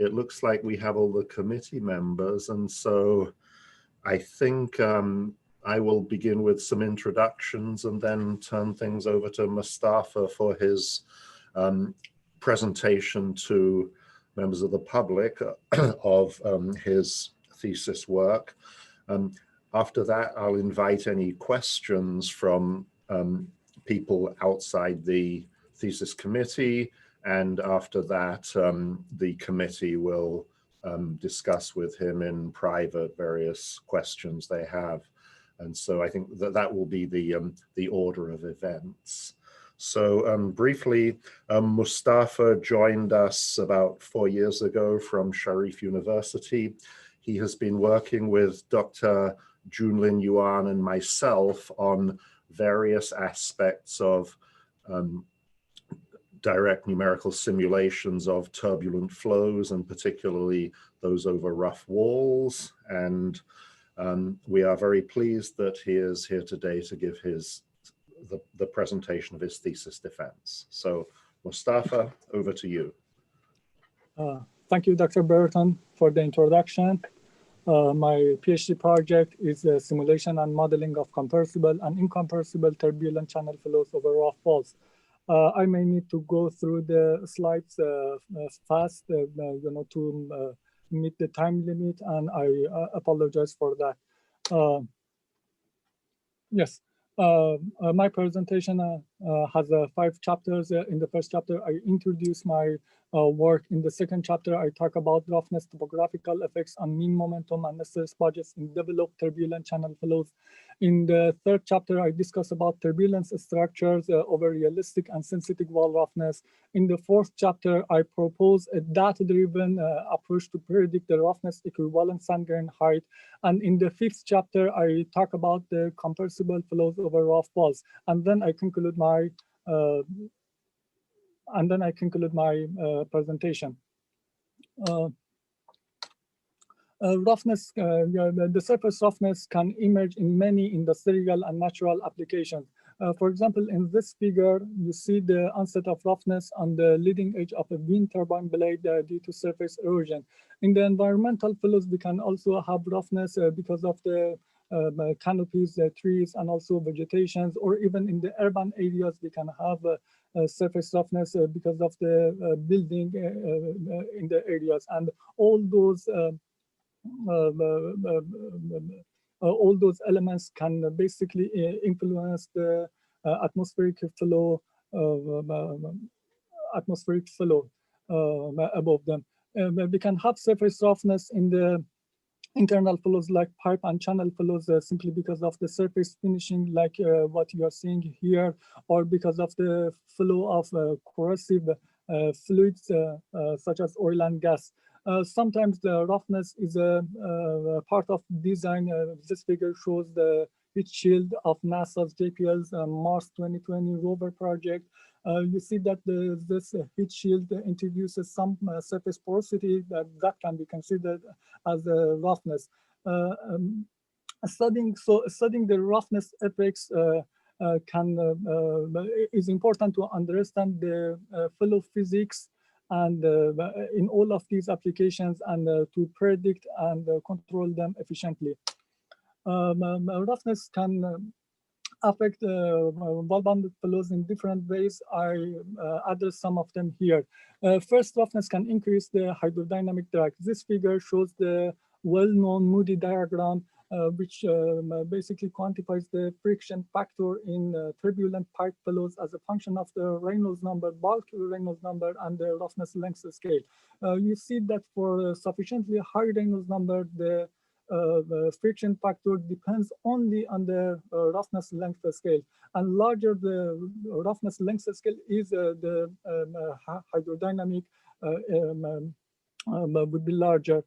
it looks like we have all the committee members, and so I think I will begin with some introductions and then turn things over to Mostafa for his presentation to members of the public of his thesis work. After that, I'll invite any questions from people outside the thesis committee, and after that, the committee will discuss with him in private various questions they have. And so I think that that will be the order of events. So briefly, Mostafa joined us about 4 years ago from Sharif University. He has been working with Dr. Junlin, Yuan, and myself on various aspects of direct numerical simulations of turbulent flows, and particularly those over rough walls. And we are very pleased that he is here today to give the presentation of his thesis defense. So Mostafa, over to you. Thank you, Dr. Brereton, for the introduction. My PhD project is the simulation and modeling of compressible and incompressible turbulent channel flows over rough walls. I may need to go through the slides fast, to meet the time limit, and I apologize for that. Yes, my presentation has 5 chapters. In the first chapter, I introduce my work. In the second chapter, I talk about roughness topographical effects on mean momentum and stress budgets in developed turbulent channel flows. In the third chapter, I discuss about turbulence structures over realistic and synthetic wall roughness. In the fourth chapter, I propose a data-driven approach to predict the roughness equivalent sand grain height. And in the fifth chapter, I talk about the compressible flows over rough walls. And then I conclude my presentation. Roughness, the surface roughness can emerge in many industrial and natural applications. For example, in this figure, you see the onset of roughness on the leading edge of a wind turbine blade due to surface erosion. In the environmental flows, we can also have roughness because of the canopies, trees, and also vegetations, or even in the urban areas, we can have surface roughness because of the building in the areas. And all those elements can basically influence the atmospheric flow above them. We can have surface roughness in the internal flows like pipe and channel flows simply because of the surface finishing like what you are seeing here, or because of the flow of corrosive fluids such as oil and gas. Sometimes the roughness is a part of design. This figure shows the heat shield of NASA's JPL's Mars 2020 rover project. You see that this heat shield introduces some surface porosity that can be considered as a roughness. Studying the roughness effects is important to understand the flow physics and in all of these applications, and to predict and control them efficiently. Roughness can affect wall-bounded flows in different ways. I address some of them here. First, roughness can increase the hydrodynamic drag. This figure shows the well-known Moody diagram, which basically quantifies the friction factor in turbulent pipe flows as a function of the Reynolds number, bulk Reynolds number, and the roughness length scale. You see that for sufficiently high Reynolds number, the friction factor depends only on the roughness length scale, and larger the roughness length scale is, the hydrodynamic would be larger.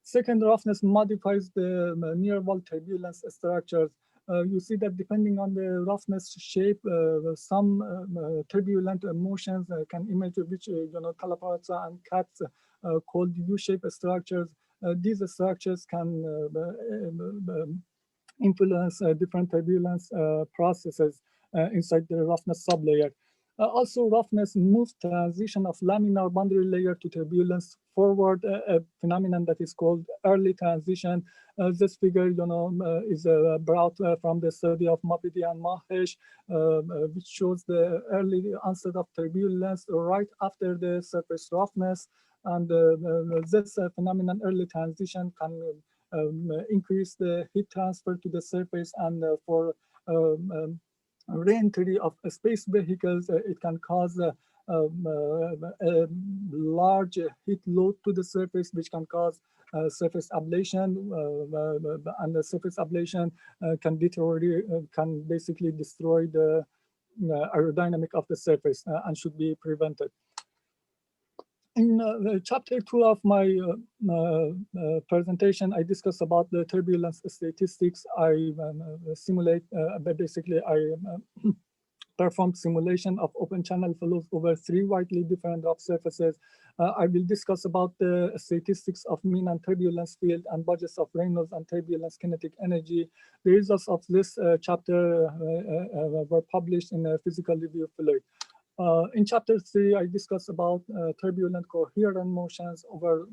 Second, roughness modifies the near wall turbulence structures. You see that depending on the roughness shape, some turbulent motions can emerge, which Calapazza and Katz called U-shaped structures. These structures can influence different turbulence processes inside the roughness sublayer. Also, roughness moves transition of laminar boundary layer to turbulence forward, a phenomenon that is called early transition. This figure, is brought from the study of Mapidi and Mahesh, which shows the early onset of turbulence right after the surface roughness. And this phenomenon, early transition, can increase the heat transfer to the surface, and for re-entry of space vehicles, it can cause a large heat load to the surface, which can cause surface ablation, and the surface ablation can basically destroy the aerodynamic of the surface and should be prevented. In chapter 2 of my presentation, I discuss about the turbulence statistics. I simulate, basically I performed simulation of open channel flows over 3 widely different rough surfaces. I will discuss about the statistics of mean and turbulence field and budgets of Reynolds and turbulence kinetic energy. The results of this chapter were published in a physical review fluid. In chapter 3, I discuss about turbulent coherent motions over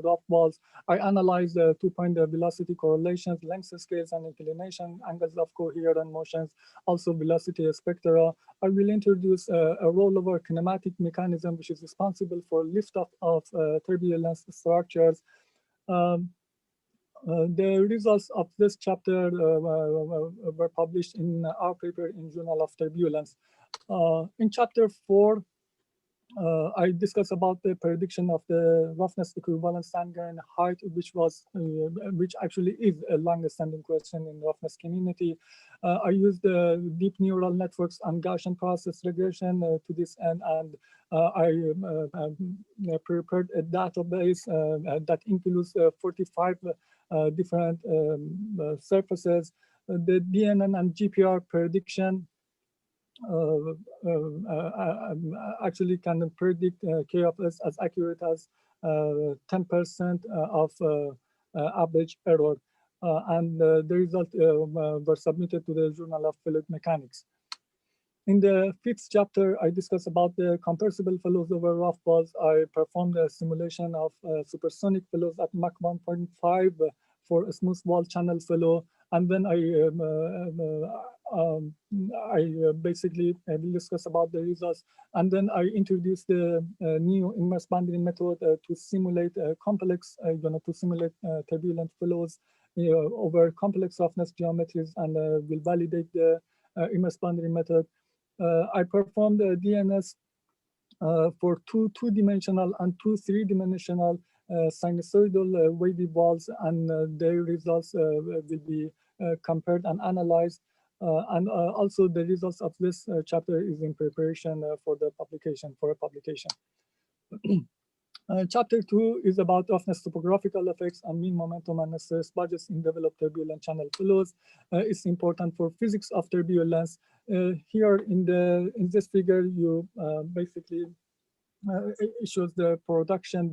rough walls. I analyze the 2-point velocity correlations, length scales, and inclination angles of coherent motions, also velocity spectra. I will introduce a rollover kinematic mechanism, which is responsible for lift-off of turbulence structures. The results of this chapter were published in our paper in Journal of Turbulence. In chapter 4, I discuss about the prediction of the roughness equivalent sand grain height, which actually is a long-standing question in roughness community. I used the deep neural networks and Gaussian process regression to this end, and I prepared a database that includes 45 different surfaces. The DNN and GPR prediction actually can predict K of S as accurate as 10% of average error. And the result were submitted to the Journal of Fluid Mechanics. In the 5th chapter, I discuss about the compressible flows over rough walls. I performed a simulation of supersonic flows at Mach 1.5 for a smooth wall channel flow. And then I basically will discuss about the results. And then I introduced the new immersed boundary method to simulate complex, to simulate turbulent flows over complex roughness geometries, and will validate the immersed boundary method. I performed the DNS for two-dimensional and 2 3-dimensional sinusoidal wavy walls, and their results will be compared and analyzed. And also the results of this chapter is in preparation for a publication. Chapter 2 is about roughness topographical effects and mean momentum and stress budgets in developed turbulent channel flows. It's important for physics of turbulence. Here in this figure, you basically it shows the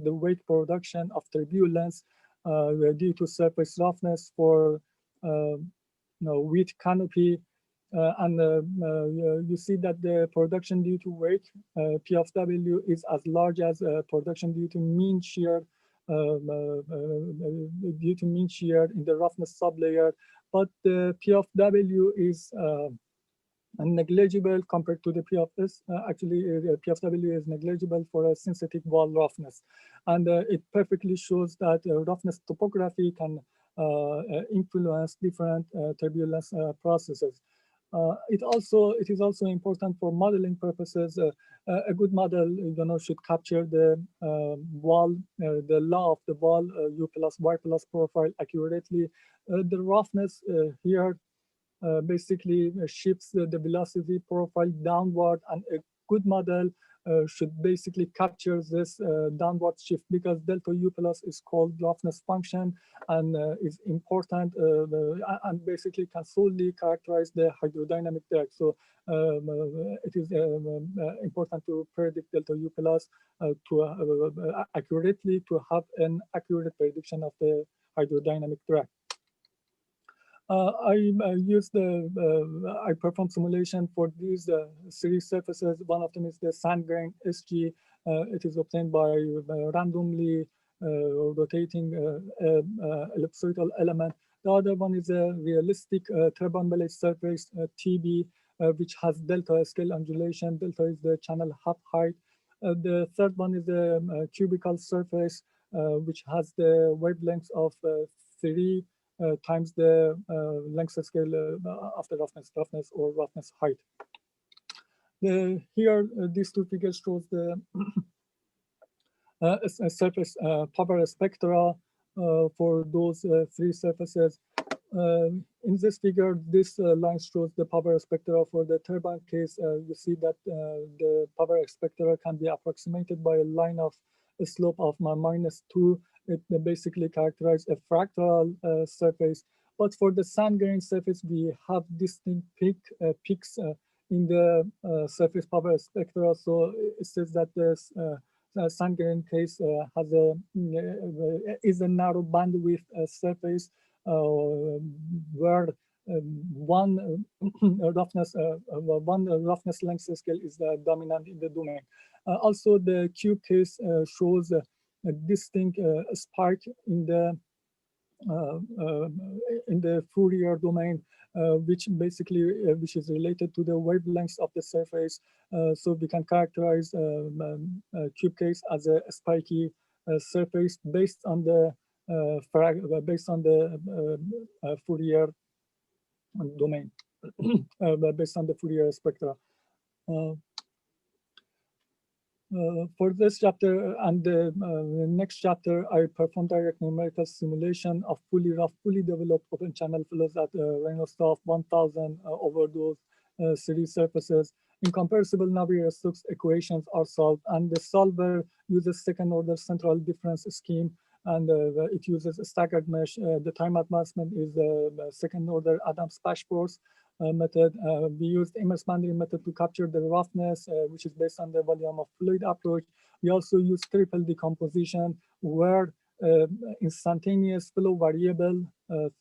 weight production of turbulence due to surface roughness for width canopy. And you see that the production due to weight, P of W, is as large as production due to mean shear in the roughness sublayer. But the P of W is negligible compared to the P of S. Actually, P of W is negligible for a synthetic wall roughness. And it perfectly shows that roughness topography can influence different turbulence processes. It is also important for modeling purposes. A good model, should capture the wall, the law of the wall, U plus Y plus profile accurately. The roughness here basically shifts the velocity profile downward, and a good model should basically capture this downward shift, because delta U plus is called roughness function and is important and basically can solely characterize the hydrodynamic drag. So it is important to predict delta U plus accurately to have an accurate prediction of the hydrodynamic drag. I performed simulation for these three surfaces. One of them is the sand grain SG. It is obtained by randomly rotating ellipsoidal element. The other one is a realistic turbine-based surface, TB, which has delta scale undulation. Delta is the channel half height. The third one is a cubical surface, which has the wavelengths of 3 times the length scale after roughness or roughness height. Here, these two figures shows the surface power spectra for those three surfaces. In this figure, this line shows the power spectra for the turbine case. You see that the power spectra can be approximated by a line of a slope of -2. It basically characterizes a fractal surface. But for the sand grain surface, we have distinct peaks in the surface power spectra. So it says that this sand grain case has is a narrow bandwidth surface where one roughness length scale is dominant in the domain. Also, the cube case shows a distinct spike in the Fourier domain, which basically which is related to the wavelengths of the surface. So we can characterize cube case as a spiky surface based on the Fourier domain, based on the Fourier spectra. For this chapter and the next chapter, I performed direct numerical simulation of fully rough, fully developed open channel flows at Reynolds of 1000 over those series surfaces. Incompressible Navier-Stokes equations are solved, and the solver uses second order central difference scheme, and it uses a staggered mesh. The time advancement is second order Adams-Bashforth method. We used immerse boundary method to capture the roughness, which is based on the volume of fluid approach. We also use triple decomposition, where instantaneous flow variable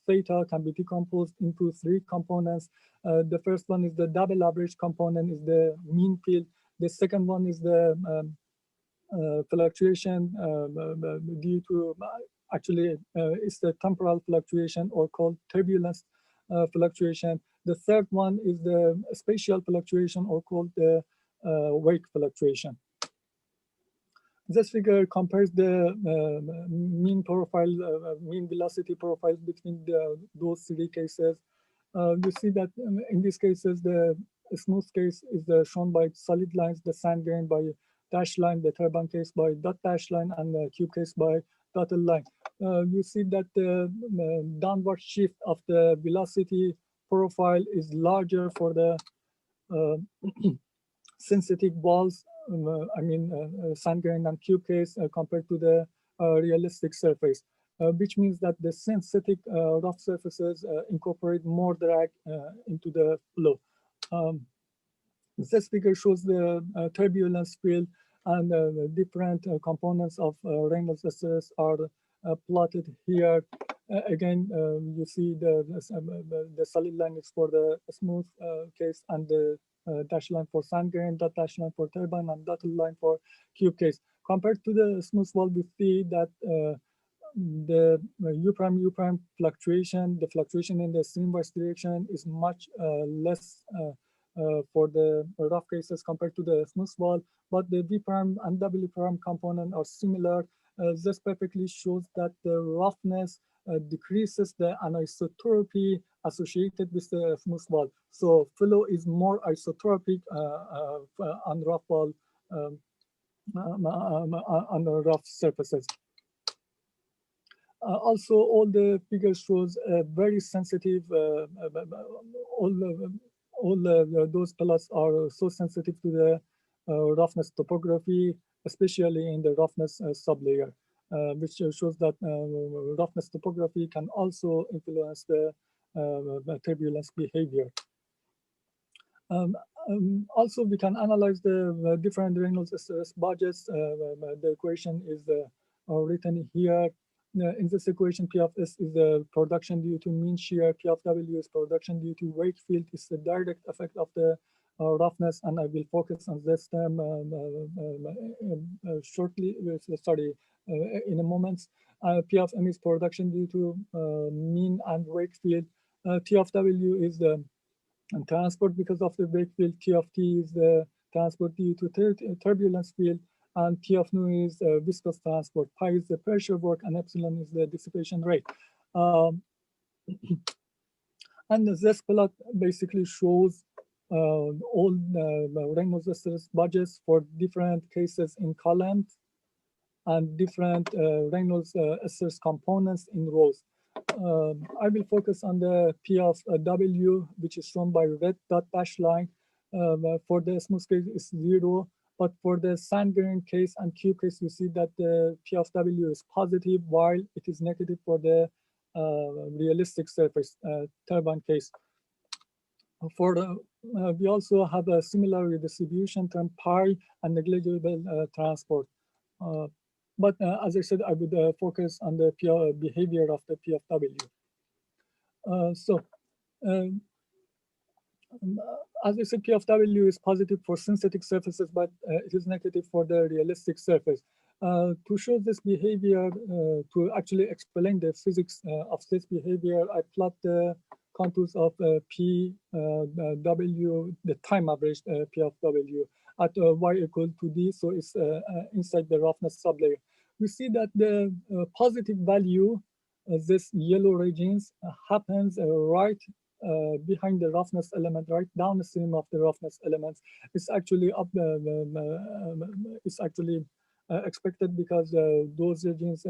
theta can be decomposed into 3 components. The first one is the double average component, is the mean field. The second one is the fluctuation due to actually it's the temporal fluctuation, or called turbulence fluctuation. The third one is the spatial fluctuation, or called the wake fluctuation. This figure compares the mean profile, mean velocity profiles between those 3 cases. You see that in these cases, the smooth case is shown by solid lines, the sand grain by dashed line, the turbine case by dot dashed line, and the cube case by dotted line. You see that the downward shift of the velocity profile is larger for the synthetic walls, sand grain and cube case compared to the realistic surface, which means that the synthetic rough surfaces incorporate more drag into the flow. This figure shows the turbulence field, and different components of Reynolds stress are plotted here. Again, you see the solid line is for the smooth case, and the dashed line for sand grain, dot dashed line for turbine, and dotted line for cube case. Compared to the smooth wall, we see that the U' fluctuation, the fluctuation in the streamwise direction is much less for the rough cases compared to the smooth wall, but the V' and W' component are similar. This perfectly shows that the roughness decreases the anisotropy associated with the smooth wall. So flow is more isotropic on rough wall, on the rough surfaces. Also, all the figures shows very sensitive. Those plots are so sensitive to the roughness topography, especially in the roughness sublayer, which shows that roughness topography can also influence the turbulence behavior. Also, we can analyze the different Reynolds stress budgets. The equation is written here. in this equation, P of S is the production due to mean shear, P of W is production due to wake field. It's the direct effect of the roughness, and I will focus on this term shortly, in a moment. P of M is production due to mean and wake field. T of W is the transport because of the wake field. T of T is the transport due to turbulence field, and T of nu is viscous transport. Pi is the pressure work, and epsilon is the dissipation rate. And this plot basically shows all the Reynolds-Estes budgets for different cases in columns and different Reynolds-Estes components in rows. I will focus on the P of W, which is shown by red dot dash line. For the smooth case, it's 0. But for the sand grain case and cube case, you see that the P of W is positive, while it is negative for the realistic surface turbine case. For the, we also have a similar redistribution term pi and negligible transport. But as I said, I would focus on the behavior of the P of W. As I said, P of W is positive for synthetic surfaces, but it is negative for the realistic surface. To show this behavior, to actually explain the physics of this behavior, I plot the contours of P W, the time average P of W at y equal to d, so it's inside the roughness sublayer. We see that the positive value, this yellow regions, happens right behind the roughness element, right downstream of the roughness elements. It's actually up. It's actually expected because those regions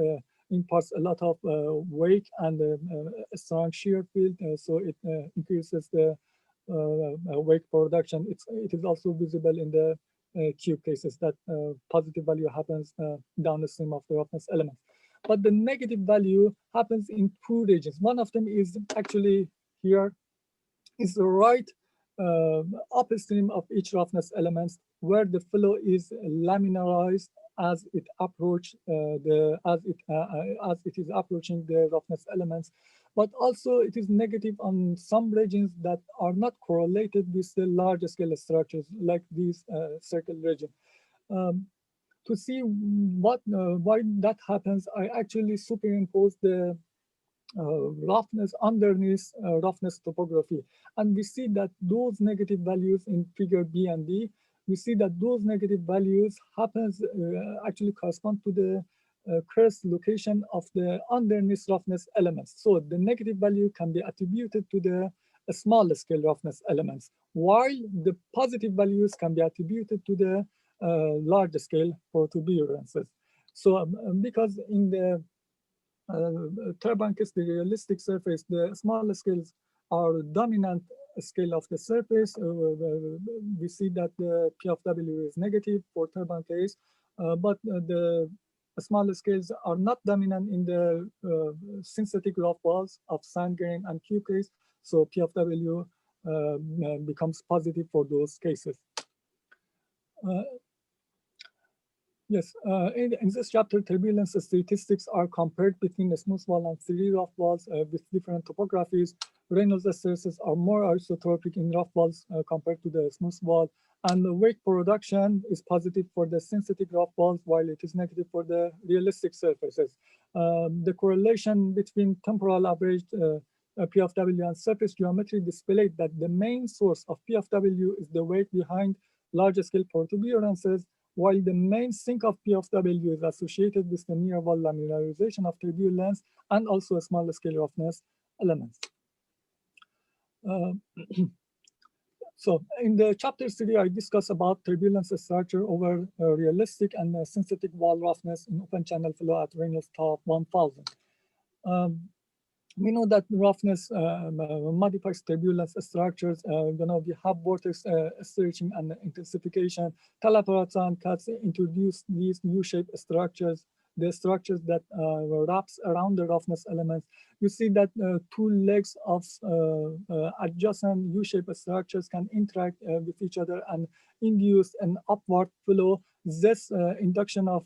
imparts a lot of wake and a strong shear field, so it increases the wake production. It is also visible in the cube cases that positive value happens downstream of the roughness element. But the negative value happens in two regions. One of them is actually here, is right upstream of each roughness element, where the flow is laminarized as it is approaching the roughness elements. But also it is negative on some regions that are not correlated with the large scale structures, like these circle region. To see why that happens, I actually superimpose the roughness underneath roughness topography, and we see that those negative values in figure B and D, we see that those negative values happens actually correspond to the crest location of the underneath roughness elements. So the negative value can be attributed to the small scale roughness elements, while the positive values can be attributed to the large scale protuberances. So because in the turbine case, the realistic surface, the smaller scales are dominant scale of the surface. We see that the P of W is negative for turbine case, but the smaller scales are not dominant in the synthetic rough walls of sand grain and cube case. So P of W becomes positive for those cases. Yes, in this chapter, turbulence statistics are compared between the smooth wall and 3D rough walls with different topographies. Reynolds stresses are more isotropic in rough walls compared to the smooth wall, and the wake production is positive for the synthetic rough walls, while it is negative for the realistic surfaces. The correlation between temporal average P of W and surface geometry displayed that the main source of P of W is the wake behind large scale protuberances, while the main sink of P of W is associated with the near wall laminarization of turbulence and also a smaller scale roughness elements. So in the chapter 3, I discuss about turbulence structure over realistic and synthetic wall roughness in open channel flow at Reynolds top 1000. We know that roughness modifies turbulence structures. We have vortex stretching and intensification. Talaparata and cuts introduce these U-shaped structures, the structures that wraps around the roughness elements. You see that two legs of adjacent U-shaped structures can interact with each other and induce an upward flow. This induction of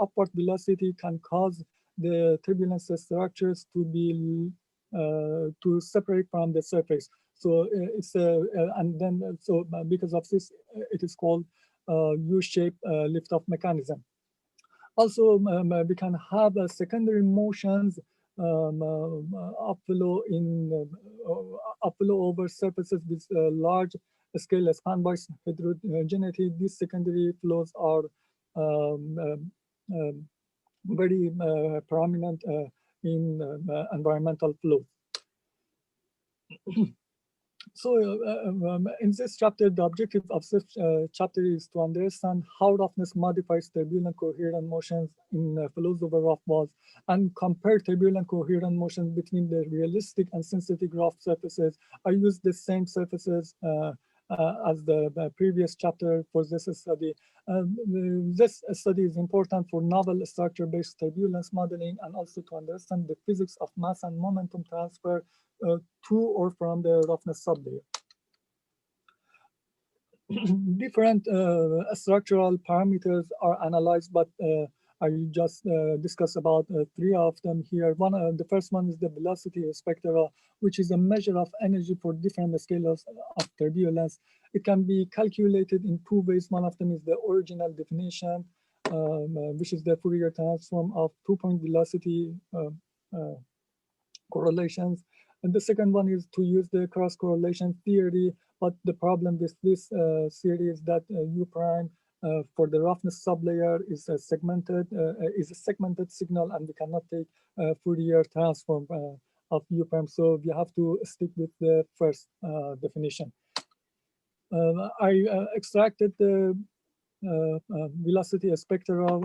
upward velocity can cause the turbulence structures to be to separate from the surface. So it's and then so because of this, it is called U-shaped lift-off mechanism. Also, we can have secondary motions upflow over surfaces with large scale span-wise heterogeneity. These secondary flows are very prominent in environmental flows. So in this chapter, the objective of this chapter is to understand how roughness modifies turbulent coherent motions in flows over rough walls and compare turbulent coherent motions between the realistic and synthetic rough surfaces. I use the same surfaces as the previous chapter for this study. This study is important for novel structure-based turbulence modeling and also to understand the physics of mass and momentum transfer to or from the roughness sublayer. Different structural parameters are analyzed, but I just discussed about three of them here. The first one is the velocity spectra, which is a measure of energy for different scales of turbulence. It can be calculated in two ways. One of them is the original definition, which is the Fourier transform of two-point velocity correlations. And the second one is to use the cross correlation theory. But the problem with this theory is that U prime for the roughness sublayer is a segmented signal, and we cannot take Fourier transform of U prime. So we have to stick with the first definition. I extracted the velocity spectra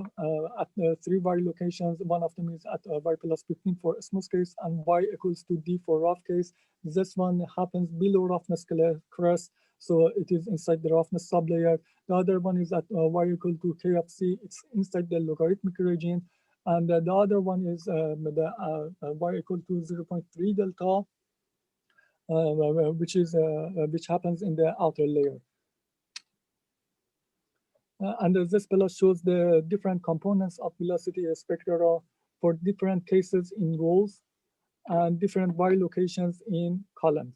at three y locations. One of them is at y plus 15 for smooth case and y equals to d for rough case. This one happens below roughness crest, so it is inside the roughness sublayer. The other one is at y equal to k of c. It's inside the logarithmic region. And the other one is the y equal to 0.3 delta, which happens in the outer layer. And this plot shows the different components of velocity spectra for different cases in rows and different y locations in columns.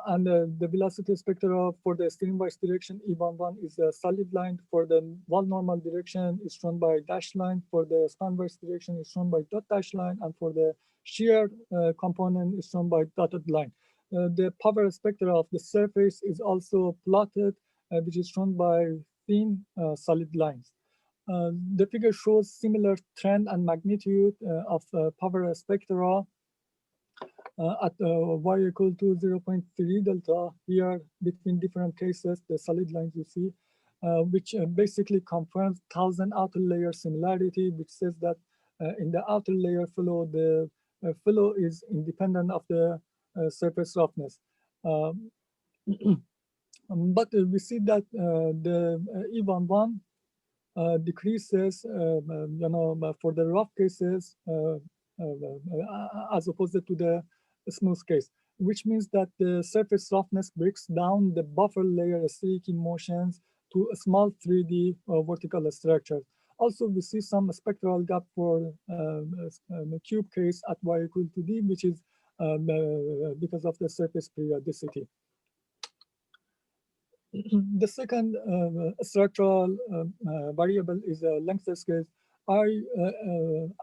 And the velocity spectra for the streamwise direction E11 is a solid line. For the wall normal direction is shown by dashed line. For the spanwise direction is shown by dot dash line. And for the shear component is shown by dotted line. The power spectra of the surface is also plotted, which is shown by thin solid lines. The figure shows similar trend and magnitude of power spectra at y equal to 0.3 delta here between different cases, the solid lines you see, which basically confirms 1000 outer layer similarity, which says that in the outer layer flow, the flow is independent of the surface roughness. But we see that the E11 decreases, for the rough cases as opposed to the smooth case, which means that the surface roughness breaks down the buffer layer acidic motions to a small 3D vertical structure. Also, we see some spectral gap for the cube case at y equal to d, which is because of the surface periodicity. The second structural variable is length scale. I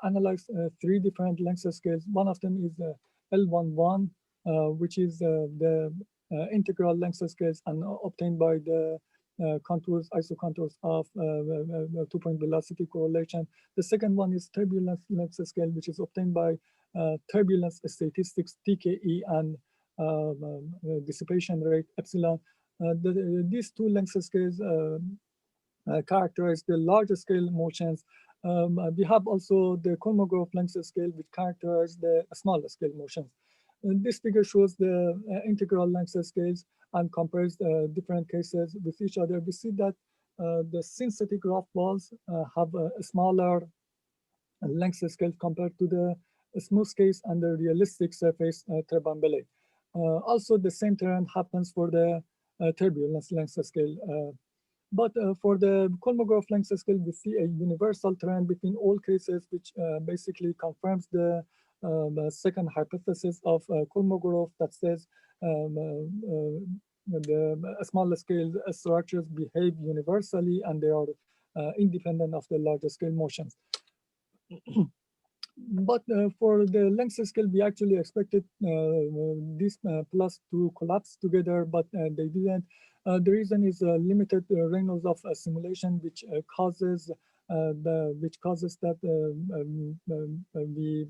analyzed three different length scales. One of them is L11, which is the integral length scales and obtained by the contours, isocontours of two-point velocity correlation. The second one is turbulence length scale, which is obtained by turbulence statistics, TKE, and dissipation rate, epsilon. These two length scales characterize the larger scale motions. We have also the Kolmogorov length scale, which characterizes the smaller scale motions. And this figure shows the integral length scales and compares different cases with each other. We see that the synthetic rough walls have a smaller length scale compared to the smooth case and the realistic surface turbambele. Also, the same trend happens for the turbulence length scale. But for the Kolmogorov length scale, we see a universal trend between all cases, which basically confirms the second hypothesis of Kolmogorov that says the small scale structures behave universally and they are independent of the larger scale motions. But for the length scale, we actually expected these plus to collapse together, but they didn't. The reason is limited Reynolds of simulation, which causes that we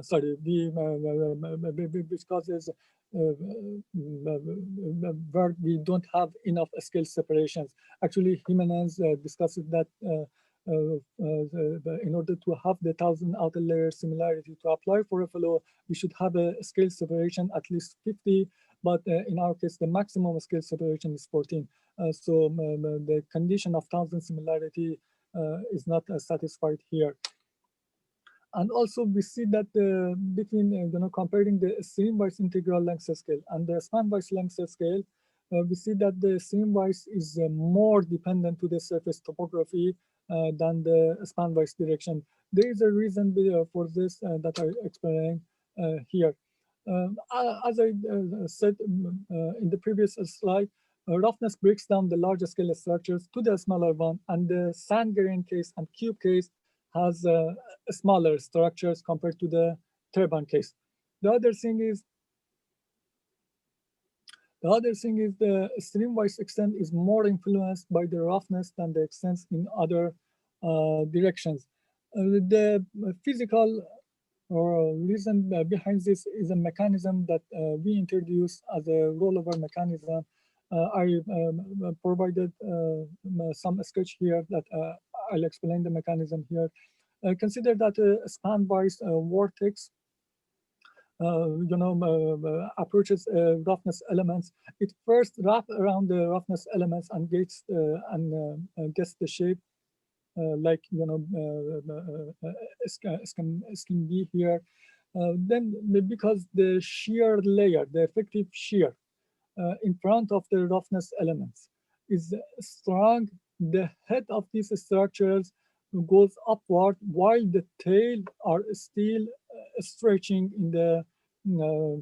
sorry, which causes where we don't have enough scale separations. Actually, Jimenez discusses that in order to have the 1,000 outer layer similarity to apply for a flow, we should have a scale separation at least 50, but in our case, the maximum scale separation is 14. So the condition of 1,000 similarity is not satisfied here. And also we see that between, comparing the streamwise integral length scale and the spanwise length scale, we see that the streamwise is more dependent to the surface topography than the spanwise direction. There is a reason for this that I explained here. As I said in the previous slide, roughness breaks down the larger scale structures to the smaller one, and the sand grain case and cube case has smaller structures compared to the turbine case. The other thing is the streamwise extent is more influenced by the roughness than the extent in other directions. The physical reason behind this is a mechanism that we introduced as a rollover mechanism. I provided some sketch here that I'll explain the mechanism here. Consider that a span-wise vortex approaches roughness elements. It first wraps around the roughness elements and gets the shape like scheme B here. Then because the shear layer, the effective shear in front of the roughness elements is strong, the head of these structures goes upward while the tail are still stretching in the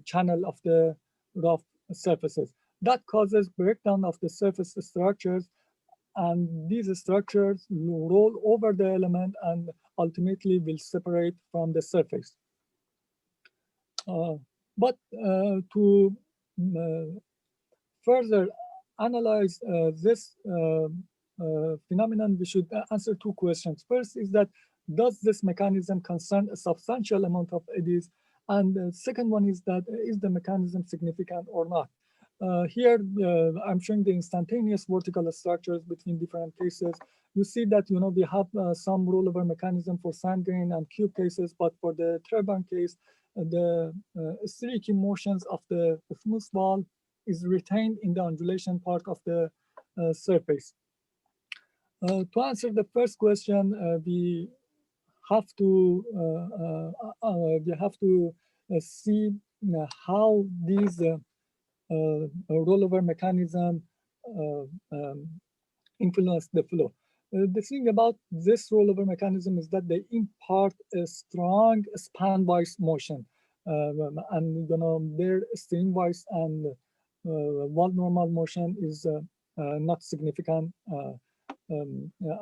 channel of the rough surfaces. That causes breakdown of the surface structures, and these structures roll over the element and ultimately will separate from the surface. But to further analyze this phenomenon, we should answer two questions. First is that, does this mechanism concern a substantial amount of eddies? And the second one is that, is the mechanism significant or not? Here, I'm showing the instantaneous vertical structures between different cases. You see that, we have some rollover mechanism for sand grain and cube cases, but for the turbine case, the streaky motions of the smooth wall is retained in the undulation part of the surface. To answer the first question, we have to see how these rollover mechanism influence the flow. The thing about this rollover mechanism is that they impart a strong span-wise motion, and their stream-wise and wall normal motion is not significant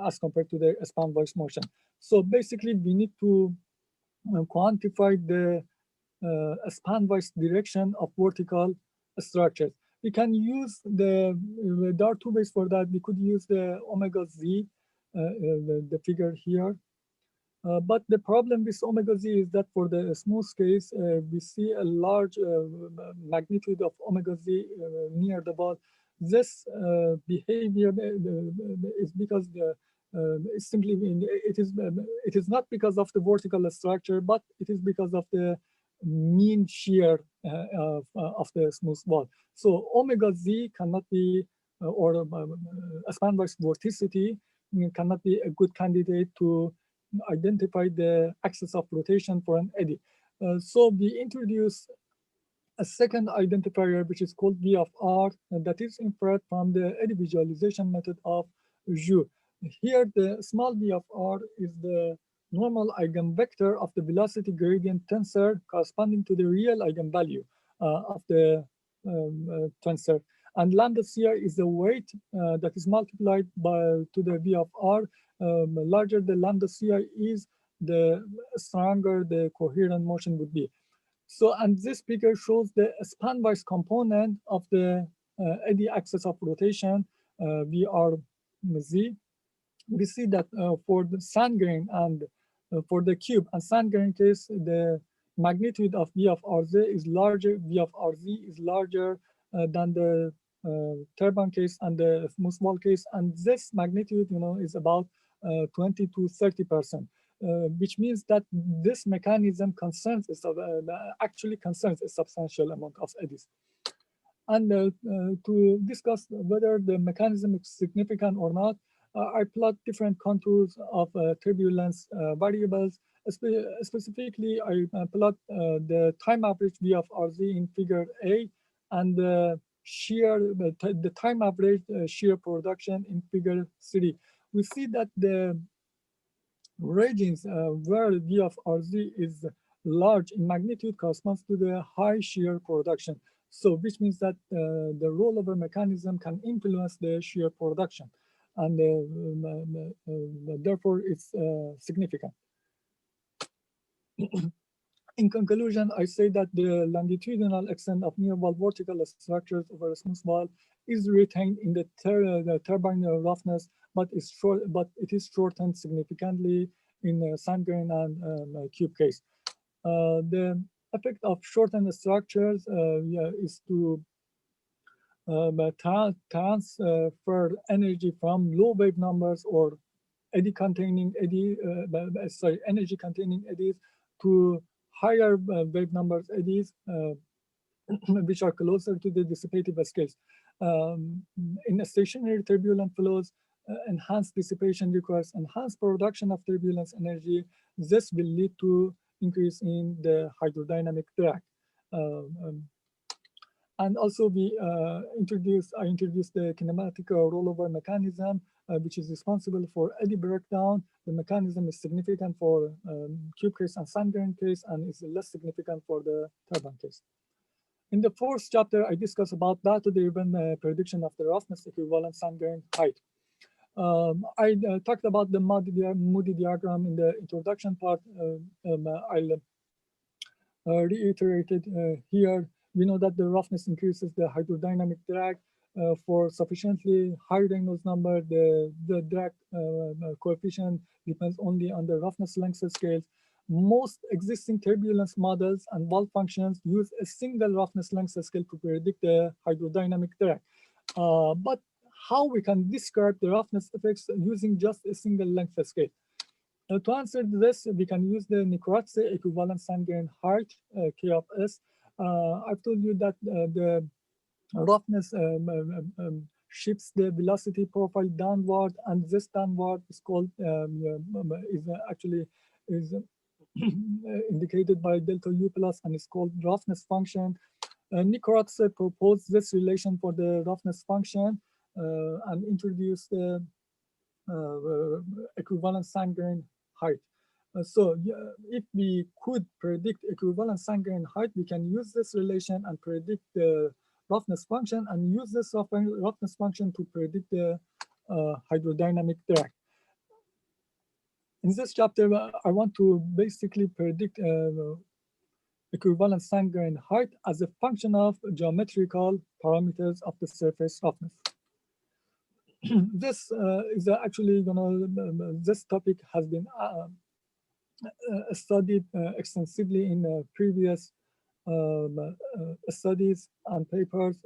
as compared to the span-wise motion. So basically, we need to quantify the span-wise direction of vertical structures. We can use there are two ways for that. We could use the omega z, the figure here. But the problem with omega z is that for the smooth case, we see a large magnitude of omega z near the wall. This behavior is because it's simply it is not because of the vertical structure, but it is because of the mean shear of the smooth wall. So omega z cannot be, or a span-wise vorticity cannot be a good candidate to identify the axis of rotation for an eddy. So we introduce a second identifier, which is called V of R, and that is inferred from the eddy visualization method of Jou. Here, the small v of R is the normal eigenvector of the velocity gradient tensor corresponding to the real eigenvalue of the tensor. And lambda CR is the weight that is multiplied to the V of R. Larger the lambda CR is, the stronger the coherent motion would be. So, and this figure shows the span-wise component of the eddy axis of rotation, VRZ. We see that for the sand grain and for the cube and sand grain case, the magnitude of V of RZ is larger, V of RZ is larger than the turbine case and the small case. And this magnitude, is about 20 to 30%. Which means that this mechanism actually concerns a substantial amount of eddies. And to discuss whether the mechanism is significant or not, I plot different contours of turbulence variables. Specifically, I plot the time average V of RZ in figure A and the time average shear production in figure 3. We see that the regions where V of RZ is large in magnitude corresponds to the high shear production. So which means that the rollover mechanism can influence the shear production, and therefore it's significant. In conclusion, I say that the longitudinal extent of near-wall vertical structures over a smooth wall is retained in the turbine roughness, but it is shortened significantly in sand grain and cube case. The effect of shortened structures is to transfer energy from low wave numbers or energy containing eddies to higher wave numbers eddies, which are closer to the dissipative scales. In stationary turbulent flows, enhanced dissipation requires enhanced production of turbulence energy. This will lead to increase in the hydrodynamic drag. And also I introduced the kinematic rollover mechanism, which is responsible for eddy breakdown. The mechanism is significant for cube case and sand grain case, and is less significant for the turbine case. In the fourth chapter, I discuss about data-driven prediction of the roughness equivalent sand grain height. I talked about the Moody diagram in the introduction part. I'll reiterate it here. We know that the roughness increases the hydrodynamic drag. For sufficiently high Reynolds number, the drag coefficient depends only on the roughness length scales. Most existing turbulence models and wall functions use a single roughness length scale to predict the hydrodynamic drag. But how we can describe the roughness effects using just a single length scale? To answer this, we can use the Nicorazzi equivalent sand grain height, K of S. I've told you that the roughness shifts the velocity profile downward, and this downward is called is indicated by delta U plus, and is called roughness function. Nicorazzi proposed this relation for the roughness function and introduced the equivalent sand grain height. So if we could predict equivalent sand grain height, we can use this relation and predict the roughness function, and use this roughness function to predict the hydrodynamic drag. In this chapter, I want to basically predict equivalent sand grain height as a function of geometrical parameters of the surface roughness. This is actually, this topic has been studied extensively in previous studies and papers,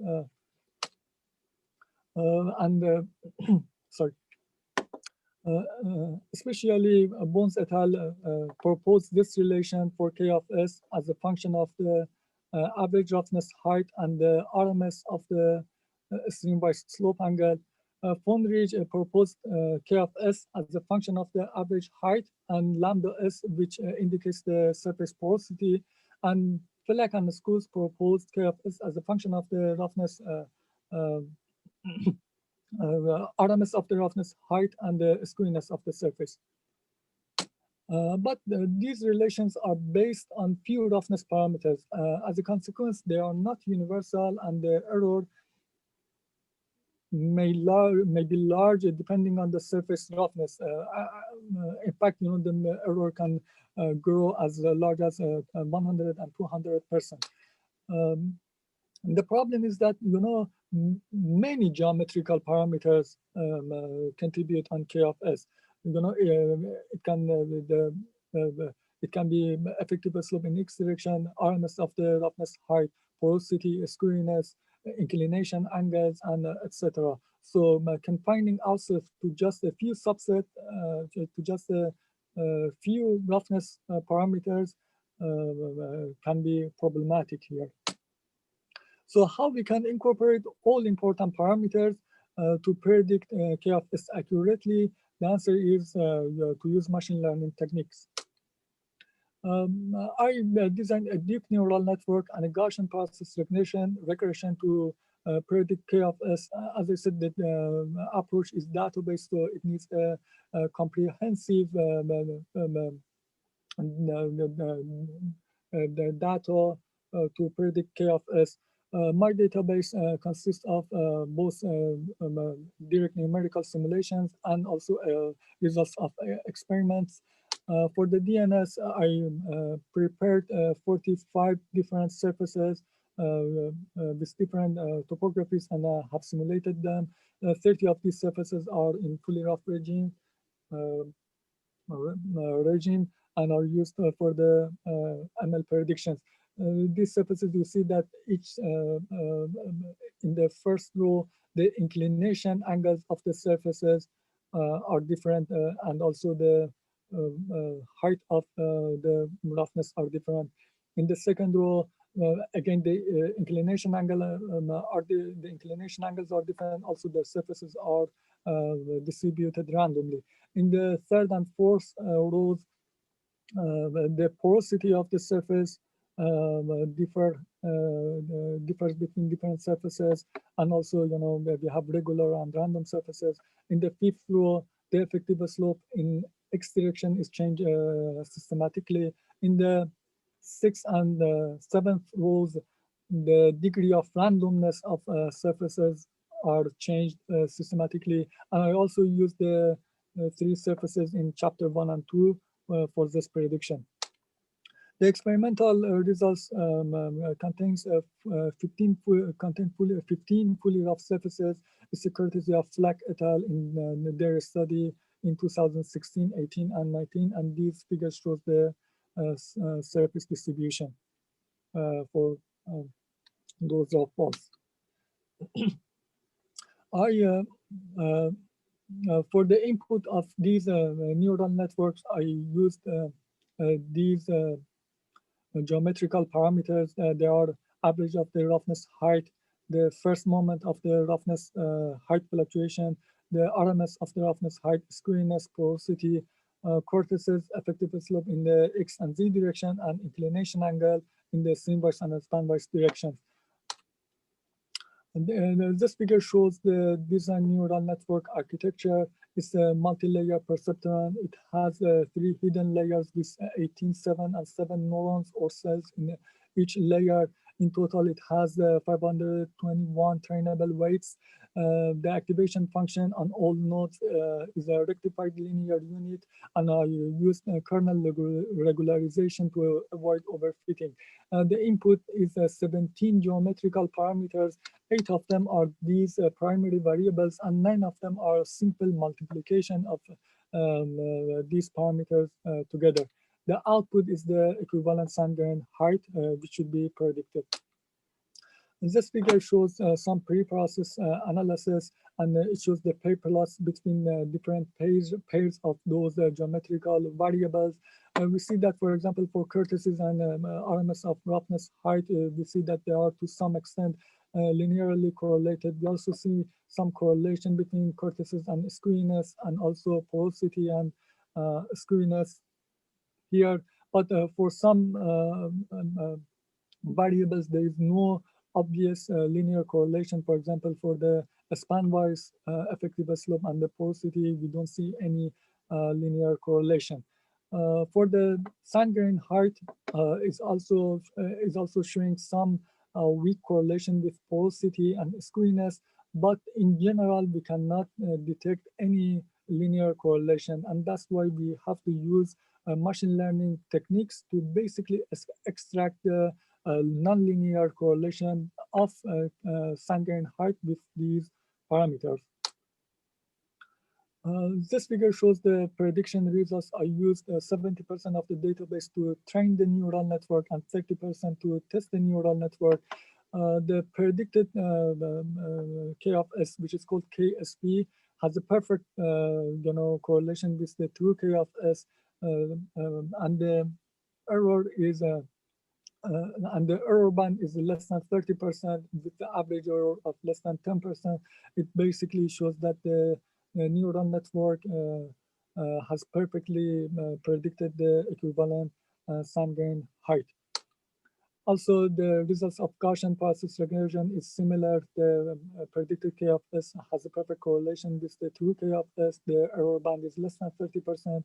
sorry. Especially Bones et al. Proposed this relation for K of S as a function of the average roughness height and the RMS of the streamwise slope angle. Fonrige proposed K of S as a function of the average height and lambda S, which indicates the surface porosity. And Fleck and School's proposed K of S as a function of the roughness, RMS of the roughness height and the squariness of the surface. But these relations are based on few roughness parameters. As a consequence, they are not universal, and the error may be large depending on the surface roughness. In fact, the error can grow as large as 100 and 200%. The problem is that many geometrical parameters contribute on K of S. It can be effective slope in X direction, RMS of the roughness height, porosity, squariness, inclination angles, and etc. So confining ourselves to just a few subset, to just a few roughness parameters can be problematic here. So how we can incorporate all important parameters to predict K of S accurately? The answer is to use machine learning techniques. I designed a deep neural network and a Gaussian process regression to predict K of S. As I said, the approach is database, so it needs a comprehensive data to predict K of S. My database consists of both direct numerical simulations and also results of experiments. For the DNS, I prepared 45 different surfaces with different topographies, and have simulated them. 30 of these surfaces are in fully rough regime and are used for the ML predictions. These surfaces, you see that each in the first row, the inclination angles of the surfaces are different, and also the height of the roughness are different. In the second row, again, the inclination angle the inclination angles are different. Also, the surfaces are distributed randomly. In the third and fourth rows, the porosity of the surface differs between different surfaces, and also we have regular and random surfaces. In the fifth row, the effective slope in X direction is changed systematically. In the sixth and seventh rows, the degree of randomness of surfaces are changed systematically. And I also use the three surfaces in chapter 1 and 2 for this prediction. The experimental results contains 15 fully rough surfaces. It's a courtesy of Fleck et al. In their study in 2016, 18, and 19, and these figures shows the surface distribution for those rough balls. For the input of these neural networks, I used these geometrical parameters. They are average of the roughness height, the first moment of the roughness height fluctuation, the RMS of the roughness height, squariness, porosity, cortices, effective slope in the X and Z direction, and inclination angle in the streamwise and spanwise directions. And this figure shows the design neural network architecture. It's a multi-layer perceptron. It has 3 hidden layers with 18, 7, and 7 neurons or cells in each layer. In total, it has 521 trainable weights. The activation function on all nodes is a rectified linear unit, and I use kernel regularization to avoid overfitting. The input is 17 geometrical parameters. 8 of them are these primary variables, and 9 of them are simple multiplication of these parameters together. The output is the equivalent sand-grain height, which should be predicted. This figure shows some pre-process analysis, and it shows the pair loss between different pairs of those geometrical variables. We see that, for example, for cortices and RMS of roughness height, we see that they are to some extent linearly correlated. We also see some correlation between cortices and squariness, and also porosity and squariness here. But for some variables, there is no obvious linear correlation. For example, for the span-wise effective slope and the porosity, we don't see any linear correlation. For the sand grain height, is also showing some weak correlation with porosity and screwiness, but in general, we cannot detect any linear correlation, and that's why we have to use machine learning techniques to basically extract the nonlinear correlation of sand grain height with these parameters. This figure shows the prediction results. I used 70% of the database to train the neural network and 30% to test the neural network. The predicted K of S, which is called KSP, has a perfect correlation with the true K of S, and the error is and the error band is less than 30% with the average error of less than 10%. It basically shows that the neural network has perfectly predicted the equivalent sand grain height. Also, the results of Gaussian process regression is similar. The predicted K of S has a perfect correlation with the true K of S. The error band is less than 30%,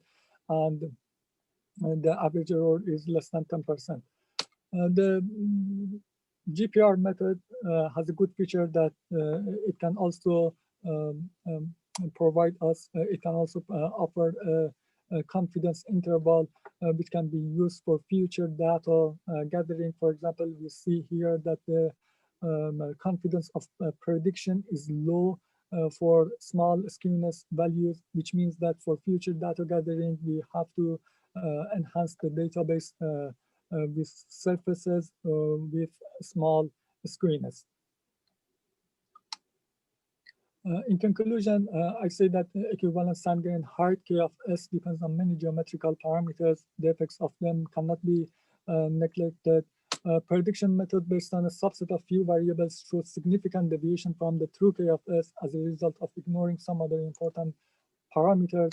and the average error is less than 10%. The GPR method has a good feature that it can also provide us, it can also offer a confidence interval which can be used for future data gathering. For example, we see here that the confidence of prediction is low for small skewness values, which means that for future data gathering, we have to enhance the database with surfaces with small skewness. In conclusion, I say that equivalent sand grain height K of S depends on many geometrical parameters. The effects of them cannot be neglected. Prediction method based on a subset of few variables shows significant deviation from the true K of S as a result of ignoring some other important parameters.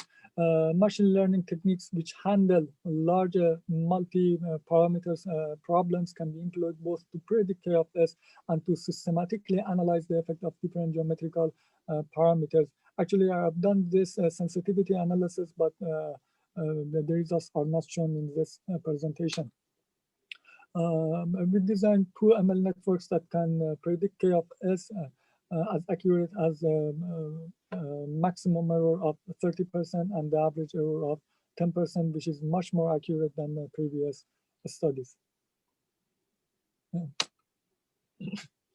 Machine learning techniques which handle larger multi-parameters problems can be employed both to predict K of S and to systematically analyze the effect of different geometrical parameters. Actually, I have done this sensitivity analysis, but the results are not shown in this presentation. We designed two ML networks that can predict K of S as accurate as maximum error of 30% and the average error of 10%, which is much more accurate than the previous studies.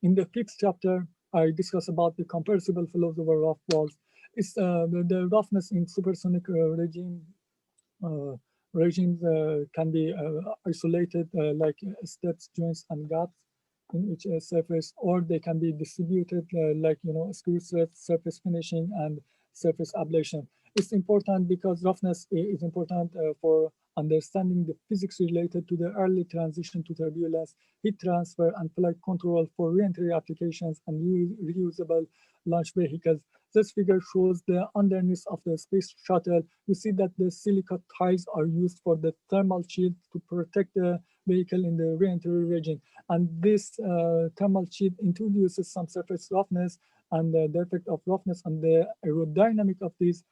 In the fifth chapter, I discuss about the compressible flows over rough walls. It's the roughness in supersonic regimes can be isolated like steps, joints, and gaps in each surface, or they can be distributed like screw threads, surface finishing, and surface ablation. It's important because roughness is important for understanding the physics related to the early transition to turbulence, heat transfer, and flight control for re-entry applications and reusable launch vehicles. This figure shows the underneath of the space shuttle. You see that the silica tiles are used for the thermal shield to protect the vehicle in the re-entry region. And this thermal shield introduces some surface roughness, and the effect of roughness on the aerodynamic of this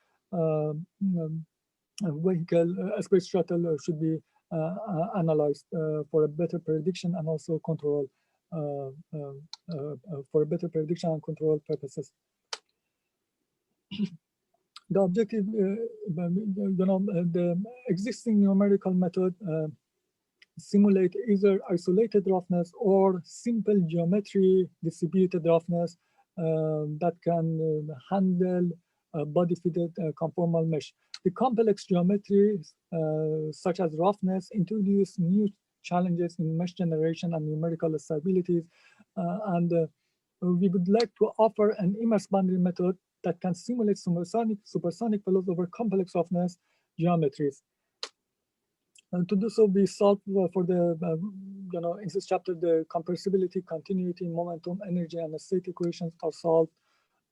vehicle, space shuttle should be analyzed for a better prediction and also control, for better prediction and control purposes. The objective, the existing numerical method simulate either isolated roughness or simple geometry distributed roughness that can handle body-fitted conformal mesh. The complex geometries, such as roughness, introduce new challenges in mesh generation and numerical stabilities, and we would like to offer an immerse boundary method that can simulate supersonic flows over complex roughness geometries. And to do so, we solve for the, in this chapter, the compressibility, continuity, momentum, energy, and state equations are solved.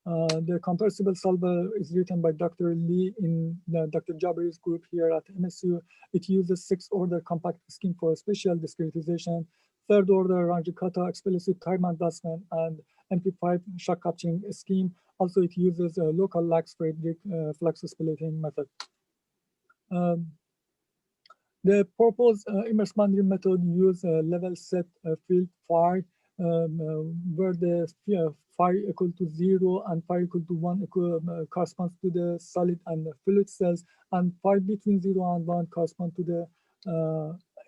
The compressible solver is written by Dr. Lee in Dr. Jaberi's group here at MSU. It uses 6-order compact scheme for spatial discretization, third order Ranjikata explicit time adjustment and MP5 shock capturing scheme. Also, it uses a local Lax-Friedrich flux splitting method. The proposed immerse boundary method use a level set field phi, where the phi equal to 0 and phi equal to 1 corresponds to the solid and fluid cells, and phi between 0 and 1 correspond to the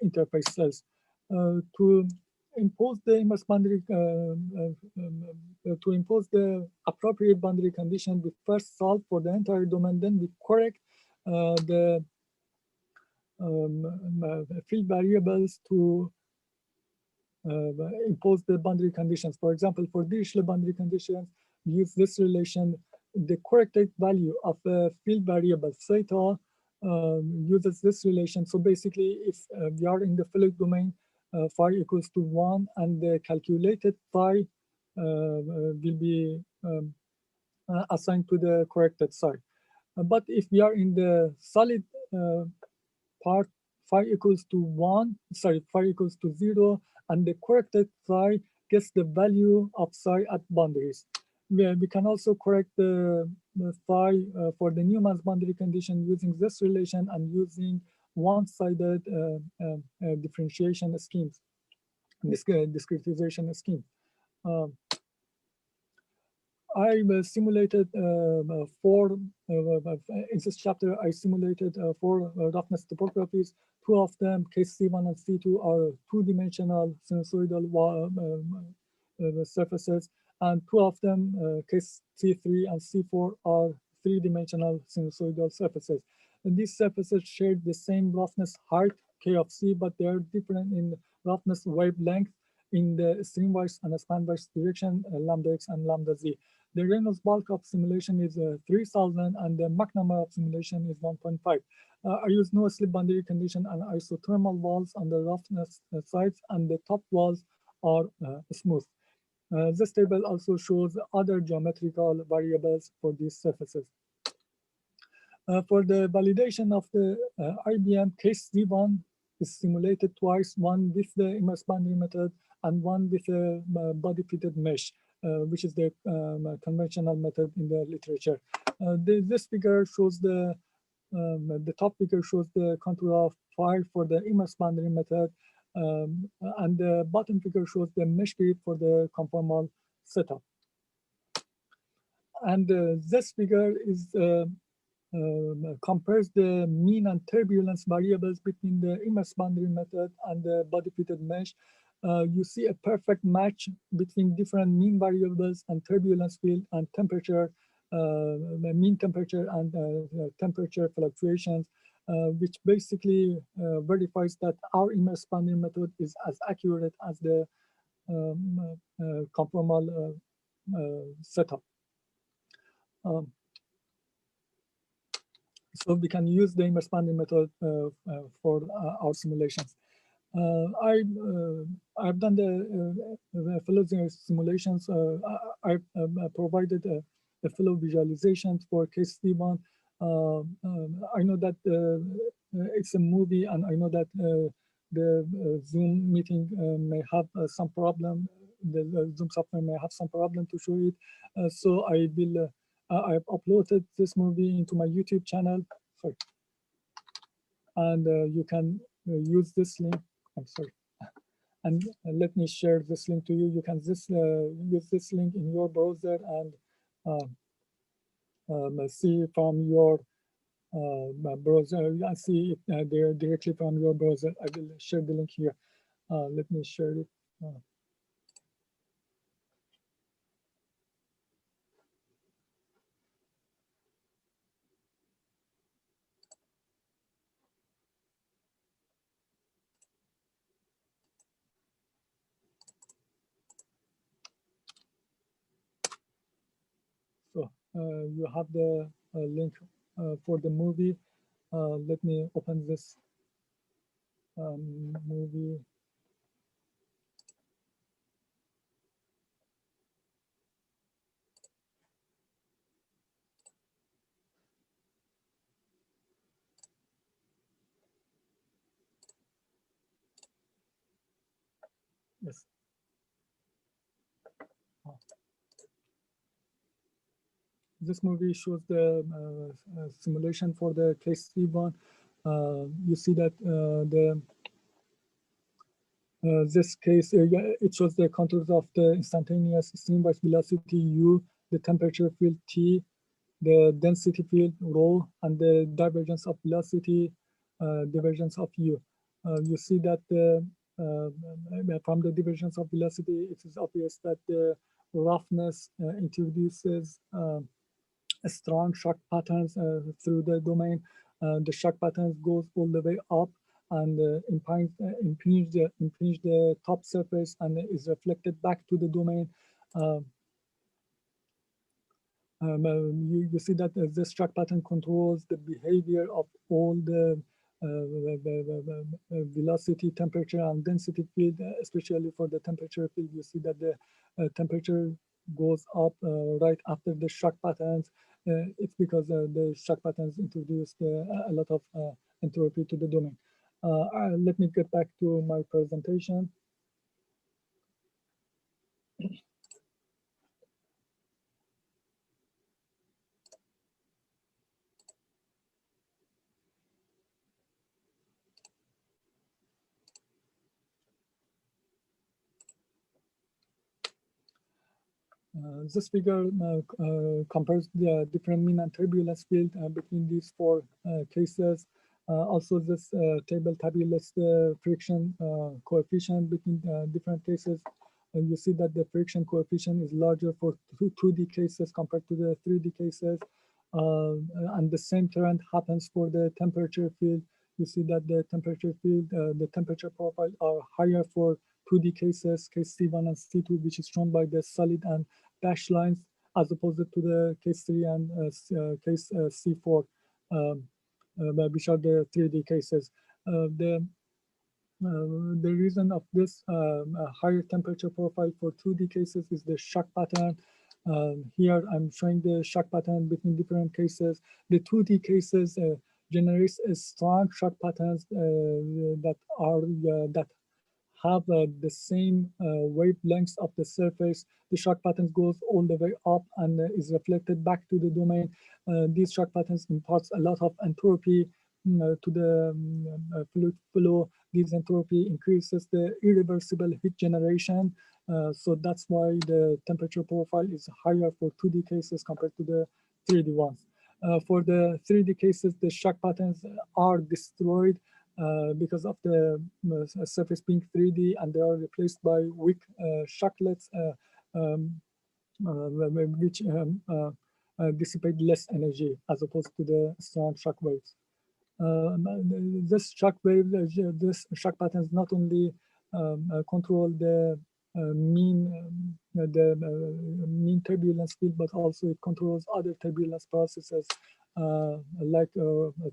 interface cells. To impose the immerse boundary, to impose the appropriate boundary condition, we first solve for the entire domain, then we correct the field variables to impose the boundary conditions. For example, for Dirichlet boundary conditions, we use this relation. The corrected value of the field variable theta uses this relation. So basically, if we are in the fluid domain, phi equals to 1, and the calculated phi will be assigned to the corrected side. But if we are in the solid part, phi equals to 1, sorry, phi equals to 0, and the corrected phi gets the value of psi at boundaries. We can also correct the phi for the Newman's boundary condition using this relation and using one-sided differentiation schemes, discretization scheme. I simulated four, in this chapter, I simulated 4 roughness topographies. 2 of them, case C1 and C2, are 2-dimensional sinusoidal surfaces, and 2 of them, case C3 and C4, are 3-dimensional sinusoidal surfaces. And these surfaces share the same roughness height, K of C, but they are different in roughness wavelength in the streamwise and spanwise direction, lambda x and lambda z. The Reynolds bulk of simulation is 3000, and the Mach number of simulation is 1.5. I use no slip boundary condition and isothermal walls on the roughness sides, and the top walls are smooth. This table also shows other geometrical variables for these surfaces. For the validation of the IBM, case Z1 is simulated twice, one with the immerse boundary method and one with a body-fitted mesh, which is the conventional method in the literature. This figure shows the top figure shows the contour of phi for the immerse boundary method, and the bottom figure shows the mesh grid for the conformal setup. And this figure is compares the mean and turbulence variables between the immerse boundary method and the body-fitted mesh. You see a perfect match between different mean variables and turbulence field and temperature, mean temperature and temperature fluctuations, which basically verifies that our immerse boundary method is as accurate as the conformal setup. So we can use the immerse boundary method for our simulations. I've done the flow simulations. I've provided a flow visualizations for case C1. I know that it's a movie, and I know that the Zoom meeting may have some problem. The Zoom software may have some problem to show it. So I will. I've uploaded this movie into my YouTube channel. Sorry. And you can use this link. I'm sorry. And let me share this link to you. You can use this link in your browser and see from your browser. You can see it there directly from your browser. I will share the link here. Let me share it. So you have the link for the movie. Let me open this movie. Yes. This movie shows the simulation for the case C1. You see that this case, it shows the contours of the instantaneous streamwise velocity U, the temperature field T, the density field rho, and the divergence of velocity, divergence of U. You see that from the divergence of velocity, it is obvious that the roughness introduces strong shock patterns through the domain. The shock patterns goes all the way up and impinge the top surface and is reflected back to the domain. You see that this shock pattern controls the behavior of all the velocity, temperature, and density field, especially for the temperature field. You see that the temperature goes up right after the shock patterns. It's because the shock patterns introduced a lot of entropy to the domain. Let me get back to my presentation. This figure compares the different mean and turbulence field between these four cases. Also, this table tabulates the friction coefficient between different cases. And you see that the friction coefficient is larger for 2D cases compared to the 3D cases. And the same trend happens for the temperature field. You see that the temperature field, the temperature profile are higher for 2D cases, case C1 and C2, which is shown by the solid and dashed lines, as opposed to the case 3 and case C4, which are the 3D cases. The reason of this higher temperature profile for 2D cases is the shock pattern. Here I'm showing the shock pattern between different cases. The 2D cases generates a strong shock patterns that have the same wavelengths of the surface. The shock patterns goes all the way up and is reflected back to the domain. These shock patterns imparts a lot of entropy to the fluid flow. This entropy increases the irreversible heat generation. So that's why the temperature profile is higher for 2D cases compared to the 3D ones. For the 3D cases, the shock patterns are destroyed because of the surface being 3D, and they are replaced by weak shocklets, which dissipate less energy as opposed to the strong shock waves. This shock wave, this shock patterns not only control the mean turbulence field, but also it controls other turbulence processes like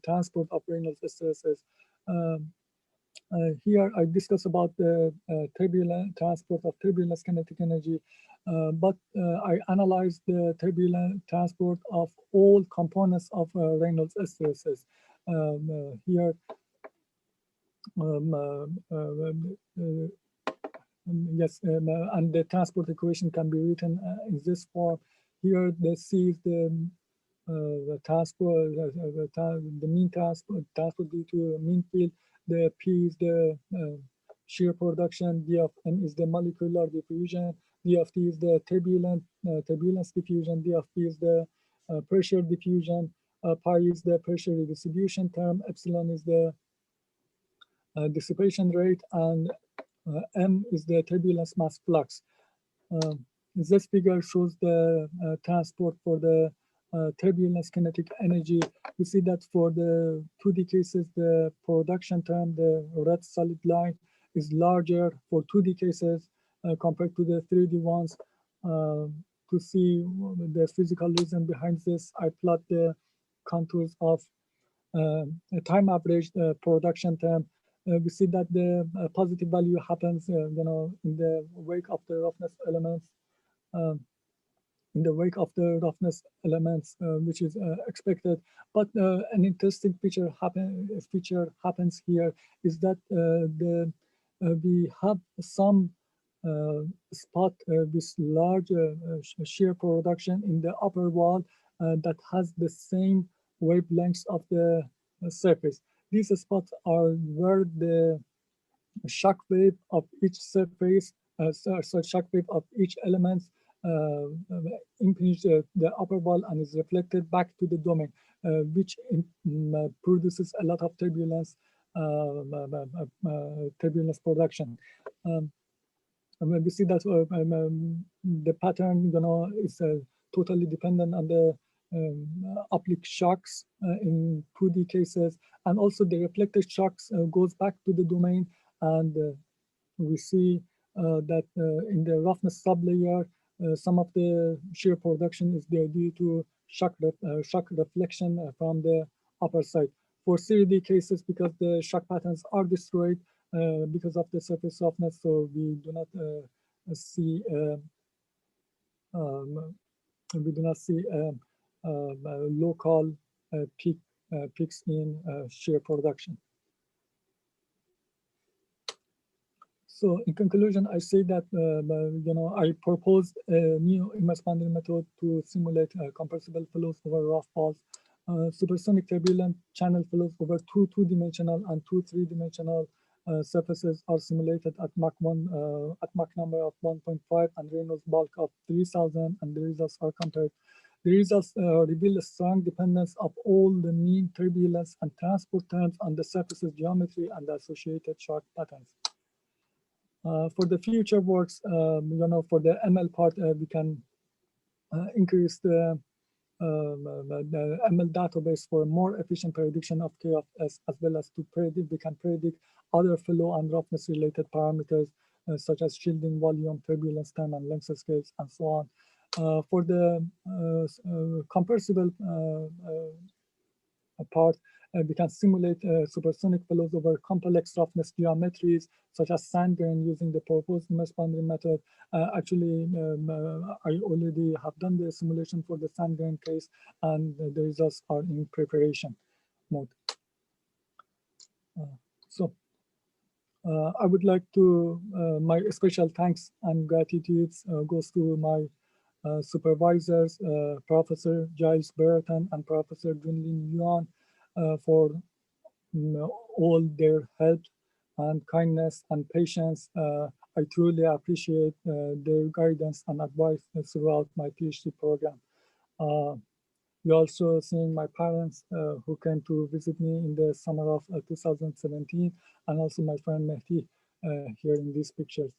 transport of Reynolds stresses. Here I discuss about the transport of turbulence kinetic energy, but I analyzed the turbulent transport of all components of Reynolds stresses. Here, yes, and the transport equation can be written in this form. Here, the C is the transport, the mean transport due to mean field. The P is the shear production. D of M is the molecular diffusion. D of T is the turbulence diffusion. D of P is the pressure diffusion. Pi is the pressure redistribution term. Epsilon is the dissipation rate, and M is the turbulence mass flux. This figure shows the transport for the turbulence kinetic energy. You see that for the 2D cases, the production term, the red solid line, is larger for 2D cases compared to the 3D ones. To see the physical reason behind this, I plot the contours of a time average production term. We see that the positive value happens, in the wake of the roughness elements. In the wake of the roughness elements, which is expected. But an interesting feature happens here is that we have some spot with large shear production in the upper wall that has the same wavelengths of the surface. These spots are where the shock wave of each surface, shock wave of each element impinges the upper wall and is reflected back to the domain, which produces a lot of turbulence, turbulence production. And we see that the pattern, is totally dependent on the oblique shocks in 2D cases, and also the reflected shocks goes back to the domain, and we see that in the roughness sublayer, some of the shear production is there due to shock reflection from the upper side. For 3D cases, because the shock patterns are destroyed because of the surface softness, so we do not see local peaks in shear production. So in conclusion, I say that I proposed a new immerse boundary method to simulate compressible flows over rough walls. Supersonic turbulent channel flows over two two-dimensional and two three-dimensional surfaces are simulated at Mach number of 1.5 and Reynolds bulk of 3000, and the results are compared. The results reveal a strong dependence of all the mean turbulence and transport terms on the surface's geometry and the associated shock patterns. For the future works, for the ML part, we can increase the ML database for a more efficient prediction of K of S, as well as to predict, we can predict other flow and roughness related parameters such as shielding volume, turbulence time, and length scales, and so on. For the compressible part, we can simulate supersonic flows over complex roughness geometries, such as sand grain, using the proposed immerse boundary method. Actually, I already have done the simulation for the sand grain case, and the results are in preparation mode. I would like to, my special thanks and gratitudes goes to my supervisors, Professor Giles Brereton and Professor Junlin Yuan, for all their help and kindness and patience. I truly appreciate their guidance and advice throughout my PhD program. We also seeing my parents who came to visit me in the summer of 2017, and also my friend Mehdi here in these pictures.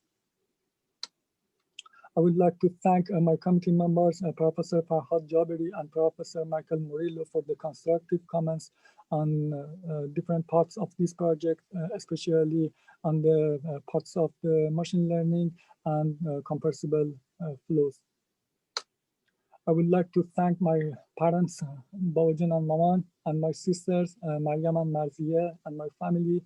I would like to thank my committee members, Professor Farhad Jaberi and Professor Michael Murillo, for the constructive comments on different parts of this project, especially on the parts of the machine learning and compressible flows. I would like to thank my parents, Baojan and Maman, and my sisters, Mariam and Marzieh, and my family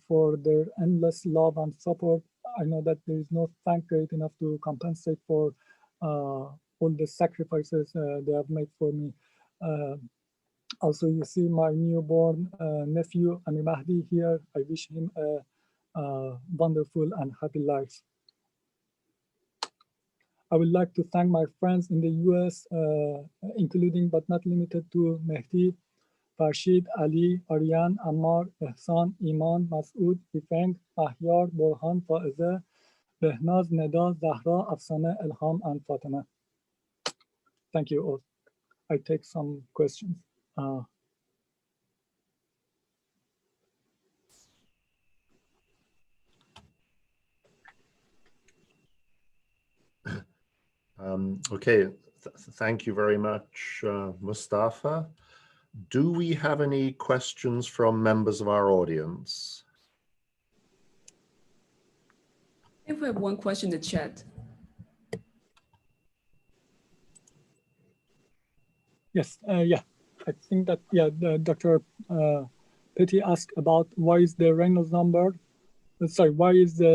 for their endless love and support. I know that there is no thank great enough to compensate for all the sacrifices they have made for me. Also, you see my newborn nephew, Ami Mahdi, here. I wish him a wonderful and happy life. I would like to thank my friends in the US, including but not limited to Mehdi, Farshid, Ali, Aryan, Ammar, Ehsan, Iman, Masoud, Ifeng, Ahyar, Borhan, Faizeh, Behnaz, Neda, Zahra, Afsane, Elham, and Fatima. Thank you all. I take some questions. Okay, thank you very much, Mostafa. Do we have any questions from members of our audience? I think we have one question in the chat. Yes, yeah, I think that, yeah, Dr. Petty asked about why is the Reynolds number, sorry, why is the